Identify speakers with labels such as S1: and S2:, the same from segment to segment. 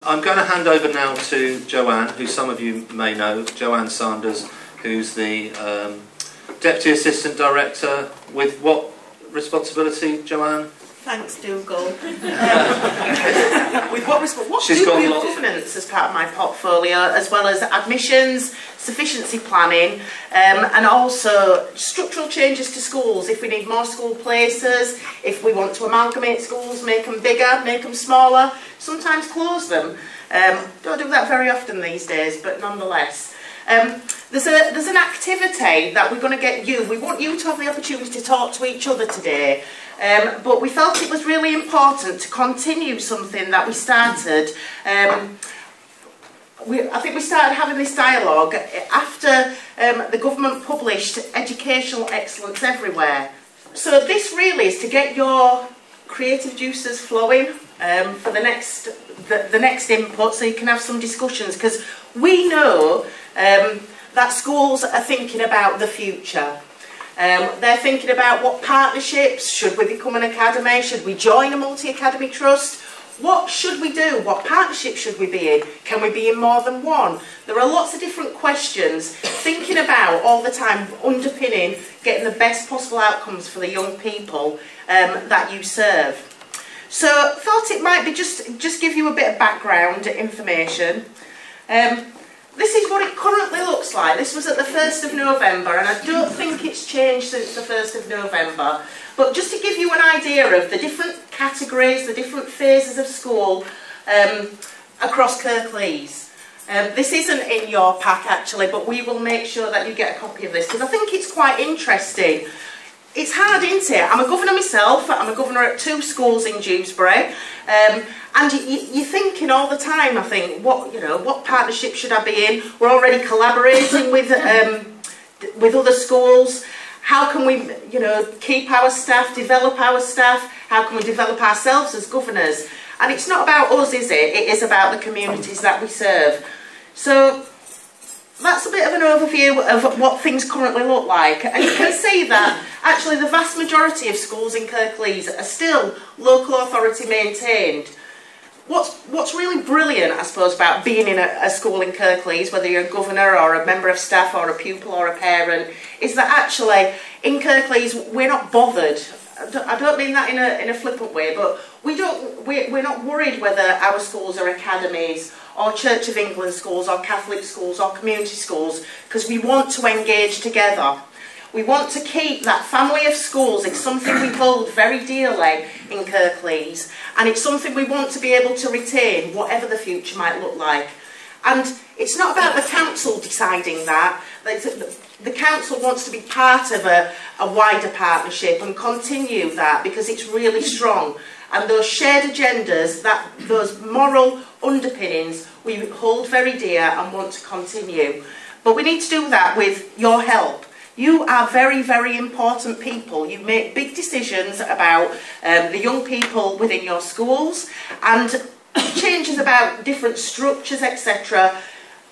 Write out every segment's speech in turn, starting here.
S1: I'm going to hand over now to Joanne, who some of you may know, Joanne Sanders, who's the Deputy Assistant Director. With what responsibility, Joanne?
S2: Thanks, Dougal. With what governance as part of my portfolio, as well as admissions, sufficiency planning, and also structural changes to schools. If we need more school places, if we want to amalgamate schools, make them bigger, make them smaller, sometimes close them. Don't do that very often these days, but nonetheless. There's an activity that we're going to get you. We want you to have the opportunity to talk to each other today. But we felt it was really important to continue something that we started. I think we started having this dialogue after the government published Educational Excellence Everywhere. So this really is to get your creative juices flowing for the next input, so you can have some discussions, because we know that schools are thinking about the future. They're thinking about what partnerships, should we become an academy, should we join a multi-academy trust, what should we do, what partnership should we be in, can we be in more than one? There are lots of different questions, thinking about all the time, underpinning, getting the best possible outcomes for the young people that you serve. So thought it might be just give you a bit of background information. This is what it currently looks like. This was at the 1st of November, and I don't think it's changed since the 1st of November. But just to give you an idea of the different categories, the different phases of school across Kirklees. This isn't in your pack actually, but we will make sure that you get a copy of this, because I think it's quite interesting. It's hard, isn't it? I'm a governor myself. I'm a governor at 2 schools in Dewsbury, and you're thinking all the time. I think, what partnership should I be in? We're already collaborating with other schools. How can we, keep our staff, develop our staff? How can we develop ourselves as governors? And it's not about us, is it? It is about the communities that we serve. So that's a bit of an overview of what things currently look like, and you can see that actually the vast majority of schools in Kirklees are still local authority maintained. What's really brilliant, I suppose, about being in a school in Kirklees, whether you're a governor or a member of staff or a pupil or a parent, is that actually in Kirklees we're not bothered. I don't mean that in a flippant way, but we're not worried whether our schools are academies or Church of England schools or Catholic schools or community schools, because we want to engage together. We want to keep that family of schools. It's something we hold very dearly in Kirklees, and it's something we want to be able to retain, whatever the future might look like. And it's not about the council deciding that. The council wants to be part of a wider partnership and continue that, because it's really strong. And those shared agendas, those moral underpinnings, we hold very dear and want to continue. But we need to do that with your help. You are very, very important people. You make big decisions about the young people within your schools, and changes about different structures, etc.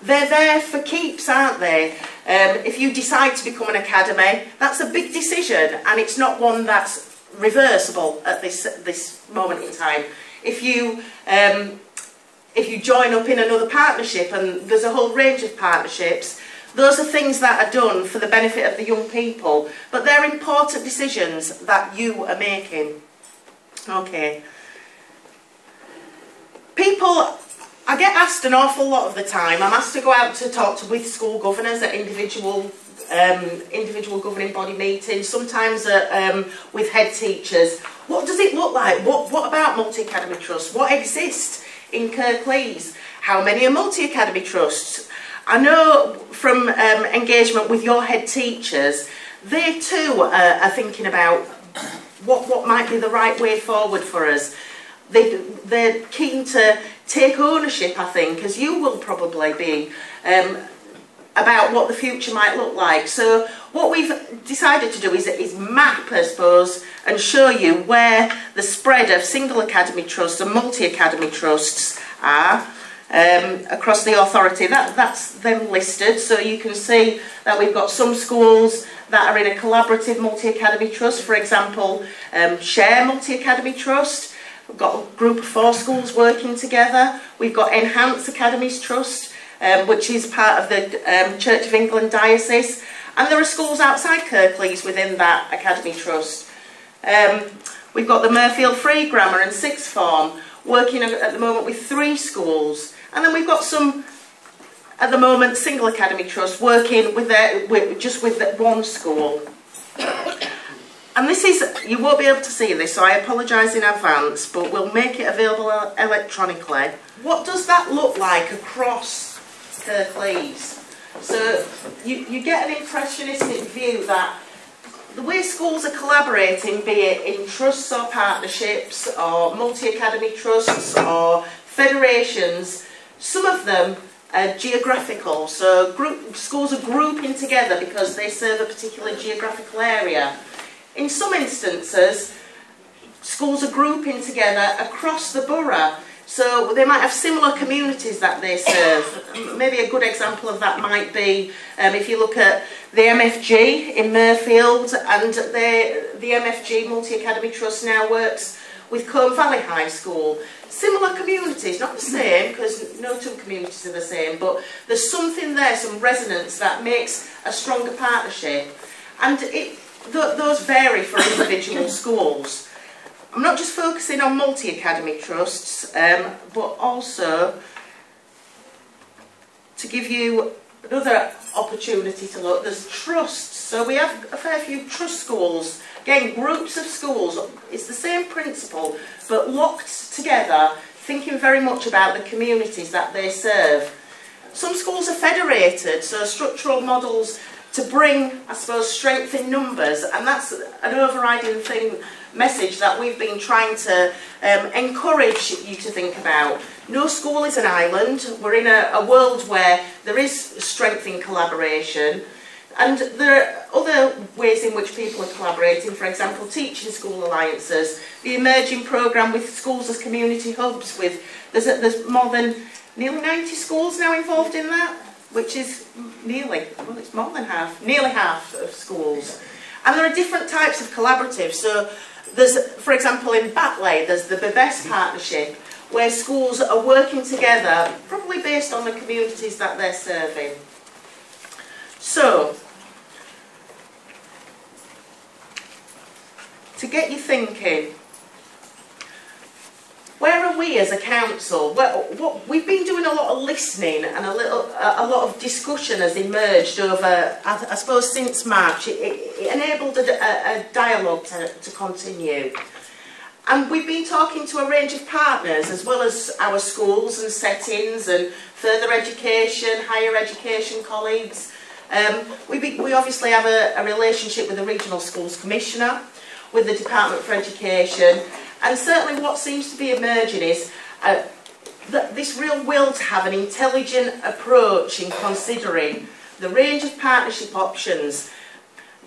S2: They're there for keeps, aren't they? If you decide to become an academy, that's a big decision, and it's not one that's reversible at this moment in time. If you join up in another partnership, and there's a whole range of partnerships, those are things that are done for the benefit of the young people, but they're important decisions that you are making. Okay. People, I get asked an awful lot of the time. I'm asked to go out to talk with school governors at individual governing body meetings, sometimes with head teachers. What does it look like? What about multi-academy trusts? What exists in Kirklees? How many are multi-academy trusts? I know from engagement with your head teachers, they too are thinking about what might be the right way forward for us. They're keen to take ownership, I think, as you will probably be, about what the future might look like. So what we've decided to do is map, I suppose, and show you where the spread of single academy trusts and multi-academy trusts are across the authority. That's them listed, so you can see that we've got some schools that are in a collaborative multi-academy trust, for example, Share Multi-Academy Trust. We've got a group of 4 schools working together. We've got Enhance Academies Trust, which is part of the Church of England Diocese. And there are schools outside Kirklees within that Academy Trust. We've got the Murfield Free Grammar and Sixth Form working at the moment with 3 schools. And then we've got some, at the moment, Single Academy Trust working with just with 1 school. And this is, you won't be able to see this, so I apologise in advance, but we'll make it available electronically. What does that look like across Kirklees? So you get an impressionistic view that the way schools are collaborating, be it in trusts or partnerships or multi-academy trusts or federations, some of them are geographical. So schools are grouping together because they serve a particular geographical area. In some instances, schools are grouping together across the borough. So they might have similar communities that they serve. Maybe a good example of that might be if you look at the MFG in Murfield, and the MFG Multi-Academy Trust now works with Combe Valley High School. Similar communities, not the same, because no 2 communities are the same, but there's something there, some resonance that makes a stronger partnership. And those vary for individual schools. I'm not just focusing on multi-academy trusts, but also to give you another opportunity to look. There's trusts, so we have a fair few trust schools. Again, groups of schools. It's the same principle, but locked together, thinking very much about the communities that they serve. Some schools are federated, so structural models to bring, I suppose, strength in numbers, and that's an overriding message that we've been trying to encourage you to think about. No school is an island. We're in a world where there is strength in collaboration, and there are other ways in which people are collaborating. For example, teaching school alliances, the emerging programme with schools as community hubs. There's more than nearly 90 schools now involved in that, which is it's more than half, nearly half of schools. And there are different types of collaboratives. So there's, for example, in Batley, there's the Bebest Partnership, where schools are working together, probably based on the communities that they're serving. So, to get you thinking, where are we as a council? Well, we've been doing a lot of listening, and a lot of discussion has emerged over, I suppose, since March. It enabled a dialogue to continue. And we've been talking to a range of partners, as well as our schools and settings and further education, higher education colleagues. We obviously have a relationship with the Regional Schools Commissioner, with the Department for Education. And certainly what seems to be emerging is this real will to have an intelligent approach in considering the range of partnership options.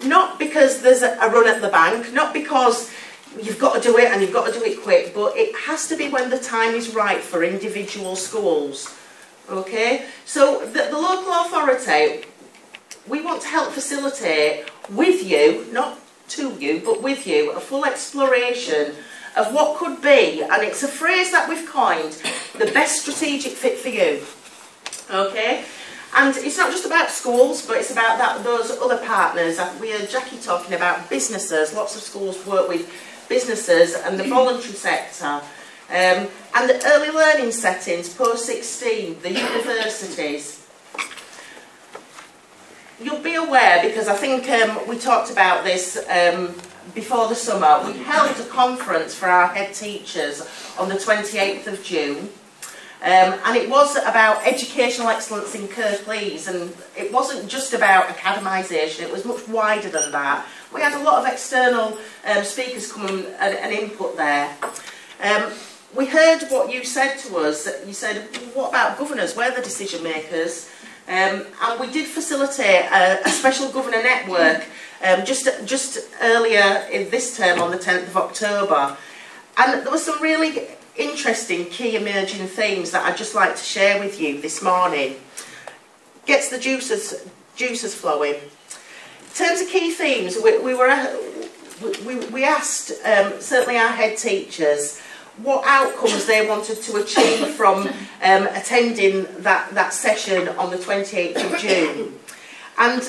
S2: Not because there's a run at the bank, not because you've got to do it and you've got to do it quick, but it has to be when the time is right for individual schools. Okay? So the local authority, we want to help facilitate with you, not to you, but with you, a full exploration of what could be, and it's a phrase that we've coined, the best strategic fit for you. Okay? And it's not just about schools, but it's about those other partners. We heard Jackie talking about businesses. Lots of schools work with businesses and the voluntary sector. And the early learning settings, post-16, the universities. You'll be aware, because I think we talked about this before the summer. We held a conference for our head teachers on the 28th of June. And it was about educational excellence in Kirklees, and it wasn't just about academisation, it was much wider than that. We had a lot of external speakers come and input there. We heard what you said to us. You said, what about governors? We're the decision makers. And we did facilitate a special governor network just earlier in this term on the 10th of October. And there were some really interesting key emerging themes that I'd just like to share with you this morning. Gets the juices flowing. In terms of key themes, we asked certainly our head teachers, what outcomes they wanted to achieve from attending that session on the 28th of June. And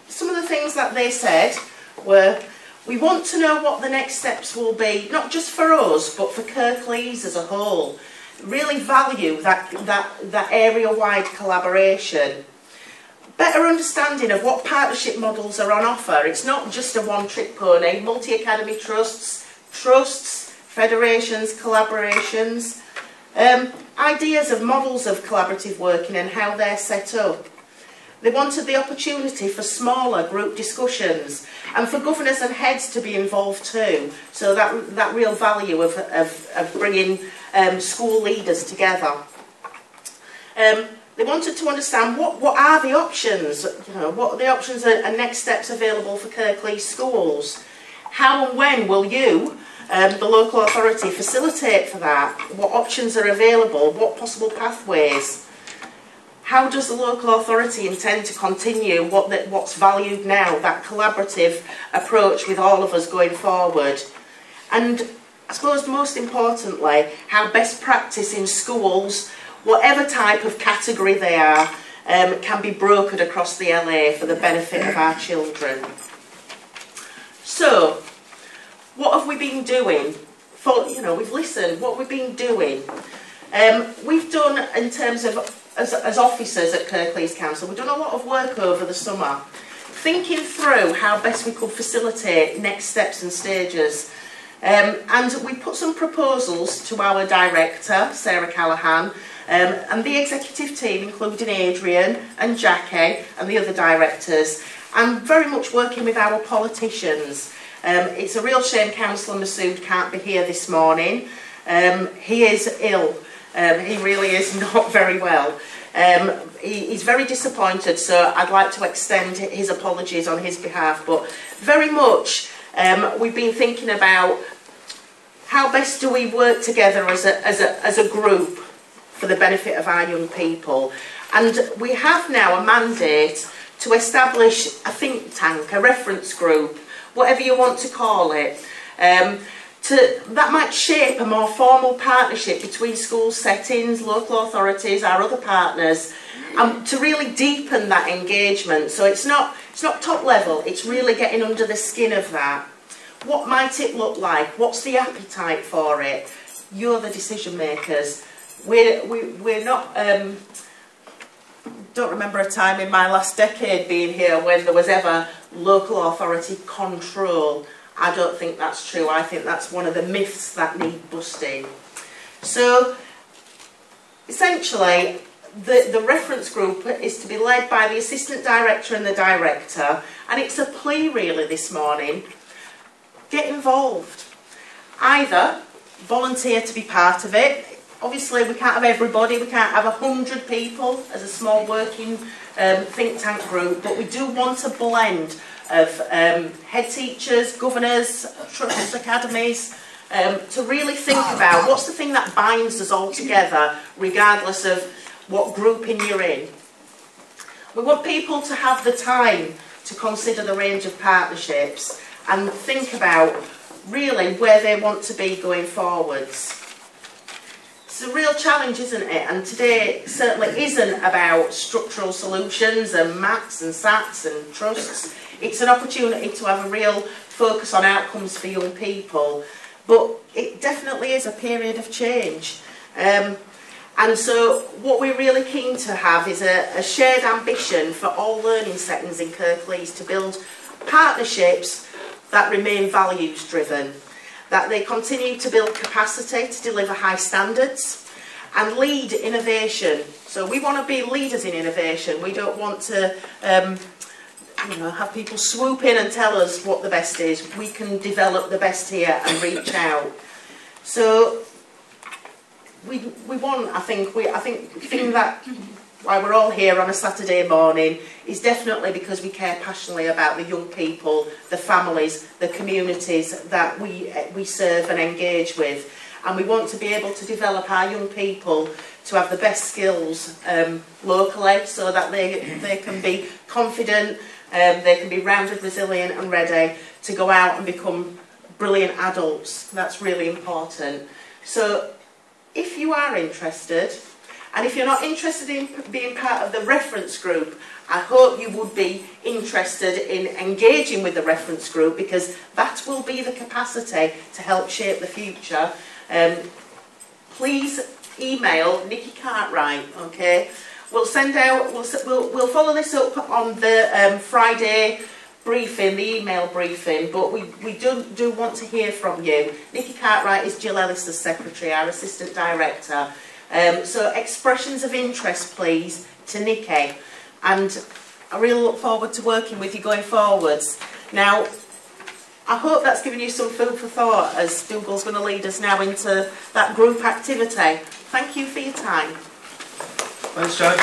S2: some of the things that they said were, we want to know what the next steps will be, not just for us, but for Kirklees as a whole. Really value that area-wide collaboration. Better understanding of what partnership models are on offer. It's not just a one-trick pony. Multi-academy trusts, federations, collaborations. Ideas of models of collaborative working and how they're set up. They wanted the opportunity for smaller group discussions and for governors and heads to be involved too. So that real value of bringing school leaders together. They wanted to understand what are the options, what are the options and next steps available for Kirklees schools. How and when will you, the local authority, facilitate for that? What options are available? What possible pathways? How does the local authority intend to continue what's valued now, that collaborative approach with all of us going forward? And I suppose most importantly, how best practice in schools, whatever type of category they are, can be brokered across the LA for the benefit of our children. So, what have we been doing? We've listened, what we've been doing. We've done, in terms of as officers at Kirklees Council, we've done a lot of work over the summer, thinking through how best we could facilitate next steps and stages. And we put some proposals to our director, Sarah Callaghan, and the executive team, including Adrian and Jackie and the other directors, and very much working with our politicians. It's a real shame Councillor Masood can't be here this morning. He is ill. He really is not very well. He's very disappointed, so I'd like to extend his apologies on his behalf. But very much we've been thinking about how best do we work together as a group for the benefit of our young people. And we have now a mandate to establish a think tank, a reference group, whatever you want to call it. That might shape a more formal partnership between school settings, local authorities, our other partners, to really deepen that engagement. So it's not top level, it's really getting under the skin of that. What might it look like? What's the appetite for it? You're the decision makers. We're not... don't remember a time in my last decade being here when there was ever local authority control. I don't think that's true. I think that's one of the myths that need busting. So, essentially, the reference group is to be led by the assistant director and the director, and it's a plea really this morning. Get involved. Either volunteer to be part of it. Obviously, we can't have everybody. We can't have 100 people as a small working think tank group, but we do want a blend of head teachers, governors, trusts, academies, to really think about what's the thing that binds us all together, regardless of what grouping you're in. We want people to have the time to consider the range of partnerships and think about really where they want to be going forwards. It's a real challenge, isn't it? And today certainly isn't about structural solutions and maths and SATs and trusts. It's an opportunity to have a real focus on outcomes for young people. But it definitely is a period of change. And so what we're really keen to have is a shared ambition for all learning settings in Kirklees to build partnerships that remain values driven, that they continue to build capacity to deliver high standards and lead innovation. So we want to be leaders in innovation. We don't want to have people swoop in and tell us what the best is. We can develop the best here and reach out. So we want, I think the thing that why we're all here on a Saturday morning is definitely because we care passionately about the young people, the families, the communities that we serve and engage with. And we want to be able to develop our young people to have the best skills locally so that they can be confident, they can be rounded, resilient and ready to go out and become brilliant adults. That's really important. So if you are interested, and if you're not interested in being part of the reference group, I hope you would be interested in engaging with the reference group, because that will be the capacity to help shape the future. Please email Nikki Cartwright, okay? We'll send out, we'll follow this up on the Friday briefing, the email briefing, but we do want to hear from you. Nikki Cartwright is Jill Ellis' secretary, our assistant director. So expressions of interest, please, to Nikki. And I really look forward to working with you going forwards. Now, I hope that's given you some food for thought as Dougal's going to lead us now into that group activity. Thank you for your time.
S1: Thanks, Joe.